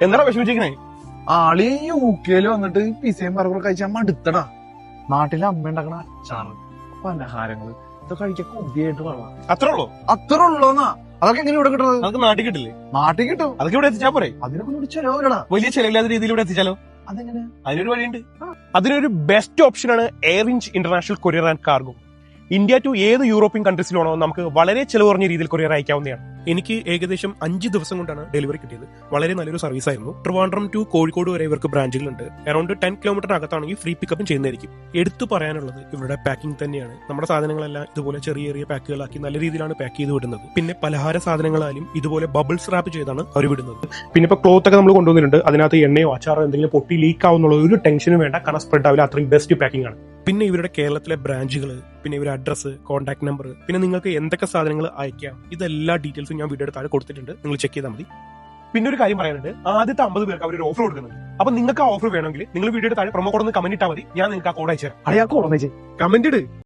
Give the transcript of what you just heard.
എന്താണ് വിഷമിച്ചിരിക്കണേ? ആളി യുകെയില് വന്നിട്ട് പിസയും ബർഗറും കഴിച്ചാൽ മടുത്തടാ. നാട്ടിലെ അമ്മ ഉണ്ടാക്കണ അച്ചാറ്, പലഹാരങ്ങള് ഇതൊക്കെ കഴിക്കാൻ കൊതിയായിട്ട് പറയാം. അത്രേ ഉള്ളോന്നാ? അതൊക്കെ എങ്ങനെ ഇവിടെ കിട്ടുന്നത്? നമുക്ക് നാട്ടിൽ കിട്ടില്ലേ? നാട്ടിൽ കിട്ടും. അതൊക്കെ ഇവിടെ എത്തിച്ചാ പോരെ? അതിനൊക്കെ ചെലവില്ലടാ. വലിയ ചെലവില്ലാത്ത രീതിയിൽ ഇവിടെ എത്തിച്ചാലോ? അതെങ്ങനെ? അതിനൊരു വഴിയുണ്ട്. അതിനൊരു ബെസ്റ്റ് ഓപ്ഷനാണ് air India international courier and cargo. India to ഏത് യൂറോപ്യൻ കൺട്രീസിലാണോ നമുക്ക് വളരെ ചെലവ് കുറഞ്ഞ രീതിയിൽ കൊറിയർ അയക്കാവുന്നതാണ്. എനിക്ക് ഏകദേശം 5 ദിവസം കൊണ്ടാണ് ഡെലിവറി കിട്ടിയത്. വളരെ നല്ലൊരു സർവീസ് ആയിരുന്നു. ട്രിവാൻഡ്രം ടു കോഴിക്കോട് വരെ ഇവർക്ക് ബ്രാഞ്ചുകളുണ്ട്. അറൌണ്ട് 10 കിലോമീറ്ററിനകത്താണെങ്കിൽ ഫ്രീ പിക്കപ്പും ചെയ്യുന്നതായിരിക്കും. എടുത്തു പറയാനുള്ളത് ഇവരുടെ പാക്കിംഗ് തന്നെയാണ്. നമ്മുടെ സാധനങ്ങളെല്ലാം ഇതുപോലെ ചെറിയ ചെറിയ പാക്കുകളാക്കി നല്ല രീതിയിലാണ് പാക്ക് ചെയ്ത് വിടുന്നത്. പിന്നെ പലഹാര സാധനങ്ങളായാലും ഇതുപോലെ ബബിൾസ് റാപ്പ് ചെയ്താണ് അവർ വിടുന്നത്. പിന്നെ ഇപ്പൊ ക്ലോത്ത് ഒക്കെ നമ്മൾ കൊണ്ടുവന്നിട്ടുണ്ട്. അതിനകത്ത് എണ്ണയോ അച്ചാറോ എന്തെങ്കിലും പൊട്ടി ലീക്ക് ആവുന്നുള്ള ഒരു ടെൻഷനും വേണ്ട. കാരണം സ്പ്രെഡ് ആവില്ല. അത്രയും ബെസ്റ്റ് പാക്കിംഗ് ആണ്. പിന്നെ ഇവരുടെ കേരളത്തിലെ ബ്രാഞ്ചുകൾ, പിന്നെ ഇവരുടെ അഡ്രസ്സ്, കോൺടാക്ട് നമ്പർ, പിന്നെ നിങ്ങൾക്ക് എന്തൊക്കെ സാധനങ്ങൾ അയക്കാം, ഇതെല്ലാ ഡീറ്റെയിൽസും ഞാൻ വീഡിയോയുടെ താഴെ കൊടുത്തിട്ടുണ്ട്. നിങ്ങൾ ചെക്ക് ചെയ്താൽ മതി. പിന്നെ ഒരു കാര്യം പറയാനുണ്ട്, ആദ്യത്തെ 50 പേർക്ക് അവർ ഒരു ഓഫർ കൊടുക്കുന്നുണ്ട്. അപ്പൊ നിങ്ങൾക്ക് ആ ഓഫർ വേണമെങ്കിൽ നിങ്ങൾ വീഡിയോയുടെ താഴെ പ്രൊമോ കോഡ് ഒന്ന് കമന്റ് ഇട്ടാൽ മതി. ഞാൻ നിങ്ങൾക്ക് ആ കോഡ് അയച്ചു തരാം. അയാൾക്ക് കമന്റ് ഇട്.